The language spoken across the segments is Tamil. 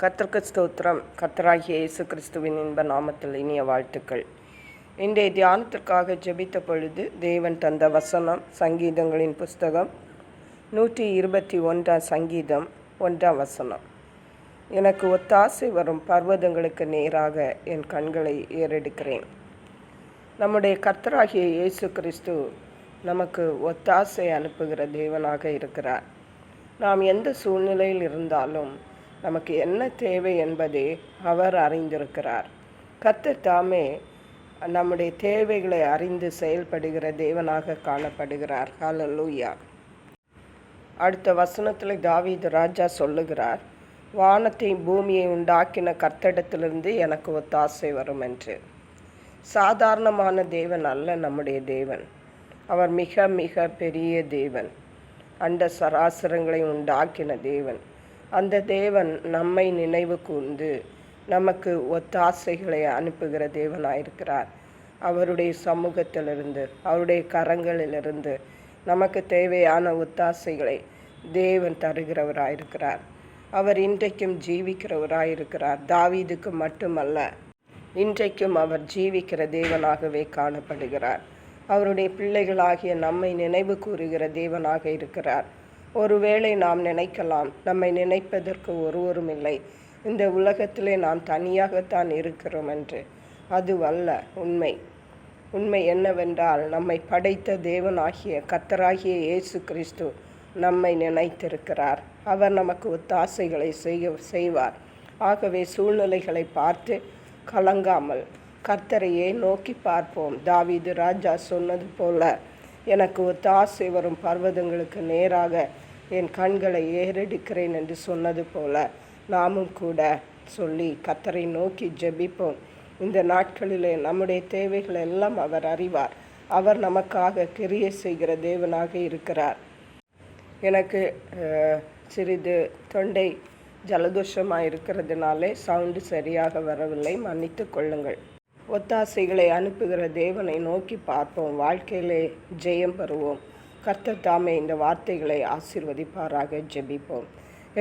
கர்த்தருக்கு ஸ்தோத்திரம். கர்த்தராகிய இயேசு கிறிஸ்துவின் இன்ப நாமத்தில் இனிய வாழ்த்துக்கள். இன்றைய தியானத்திற்காக ஜெபித்த பொழுது தேவன் தந்த வசனம் சங்கீதங்களின் புஸ்தகம் 121 சங்கீதம் 1 வசனம். எனக்கு ஒத்தாசை வரும் பர்வதங்களுக்கு நேராக என் கண்களை ஏறெடுக்கிறேன். நம்முடைய கர்த்தராகிய இயேசு கிறிஸ்து நமக்கு ஒத்தாசை அனுப்புகிற தேவனாக இருக்கிறார். நாம் எந்த சூழ்நிலையில் இருந்தாலும் நமக்கு என்ன தேவை என்பதை அவர் அறிந்திருக்கிறார். கர்த்தர் தாமே நம்முடைய தேவைகளை அறிந்து செயல்படுகிற தேவனாக காணப்படுகிறார். ஹல்லேலூயா. அடுத்த வசனத்தில் தாவீது ராஜா சொல்லுகிறார், வானத்தை பூமியை உண்டாக்கின கர்த்தரிடத்திலிருந்து எனக்கு ஒத்தாசை வரும் என்று. சாதாரணமான தேவன் அல்ல நம்முடைய தேவன். அவர் மிக மிக பெரிய தேவன். அண்ட சராசரங்களை உண்டாக்கின தேவன். அந்த தேவன் நம்மை நினைவு கூர்ந்து நமக்கு ஒத்தாசைகளை அனுப்புகிற தேவனாயிருக்கிறார். அவருடைய சமூகத்திலிருந்து அவருடைய கரங்களிலிருந்து நமக்கு தேவையான ஒத்தாசைகளை தேவன் தருகிறவராயிருக்கிறார். அவர் இன்றைக்கும் ஜீவிக்கிறவராயிருக்கிறார். தாவீதுக்கு மட்டுமல்ல, இன்றைக்கும் அவர் ஜீவிக்கிற தேவனாகவே காணப்படுகிறார். அவருடைய பிள்ளைகளாகிய நம்மை நினைவு கூறுகிற தேவனாக இருக்கிறார். ஒருவேளை நாம் நினைக்கலாம், நம்மை நினைப்பதற்கு ஒருவரும் இல்லை, இந்த உலகத்திலே நாம் தனியாகத்தான் இருக்கிறோம் என்று. அதுவல்ல உண்மை. உண்மை என்னவென்றால், நம்மை படைத்த தேவனாகிய கர்த்தராகிய இயேசு கிறிஸ்து நம்மை நினைத்திருக்கிறார். அவர் நமக்கு ஒத்தாசைகளை செய்வார். ஆகவே சூழ்நிலைகளை பார்த்து கலங்காமல் கர்த்தரையே நோக்கி பார்ப்போம். தாவீது ராஜா சொன்னது போல, எனக்கு ஒத்தாசை வரும் பர்வதங்களுக்கு நேராக என் கண்களை ஏறெடுக்கிறேன் என்று சொன்னது போல நாமும் கூட சொல்லி கர்த்தரை நோக்கி ஜெபிப்போம். இந்த நாட்களிலே நம்முடைய தேவைகள் எல்லாம் அவர் அறிவார். அவர் நமக்காக கிரியை செய்கிற தேவனாக இருக்கிறார். எனக்கு சிறிது தொண்டை ஜலதோஷமாக இருக்கிறதுனாலே சவுண்டு சரியாக வரவில்லை, மன்னித்து கொள்ளுங்கள். ஒத்தாசைகளை அனுப்புகிற தேவனை நோக்கி பார்ப்போம். வாழ்க்கையிலே ஜெயம் பெறுவோம். கர்த்தர் தாமே இந்த வார்த்தைகளை ஆசீர்வதிப்பாராக. ஜெபிப்போம்.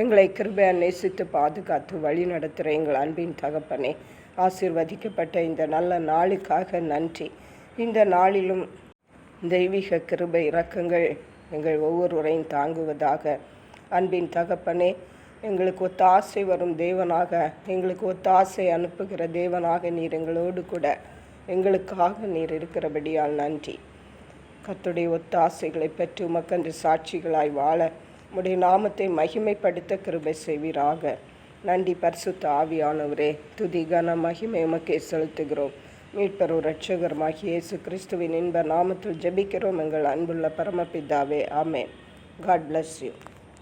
எங்களை கிருபையா நேசித்து பாதுகாத்து வழி நடத்துகிற எங்கள் அன்பின் தகப்பனே, ஆசீர்வதிக்கப்பட்ட இந்த நல்ல நாளுக்காக நன்றி. இந்த நாளிலும் தெய்வீக கிருபை இரக்கங்கள் எங்கள் ஒவ்வொருவரையும் தாங்குவதாக. அன்பின் தகப்பனே, எங்களுக்கு ஒத்தாசை வரும் தேவனாக, எங்களுக்கு ஒத்தாசை அனுப்புகிற தேவனாக நீர் எங்களோடு கூட எங்களுக்காக நீர் இருக்கிறபடியால் நன்றி. கர்த்தருடைய ஒத்தாசைகளை பெற்று உமக்கன்று சாட்சிகளாய் வாழ உம்முடைய நாமத்தை மகிமைப்படுத்த கிருபை செய்வீராக. நன்றி பரிசுத்த ஆவியானவரே. துதி கன மகிமை உமக்கே செலுத்துகிறோம். மீட்பரும் இரட்சகருமாகிய இயேசு கிறிஸ்துவின் இன்ப நாமத்தில் ஜெபிக்கிறோம் எங்கள் அன்புள்ள பரமபிதாவே. ஆமென். God bless you.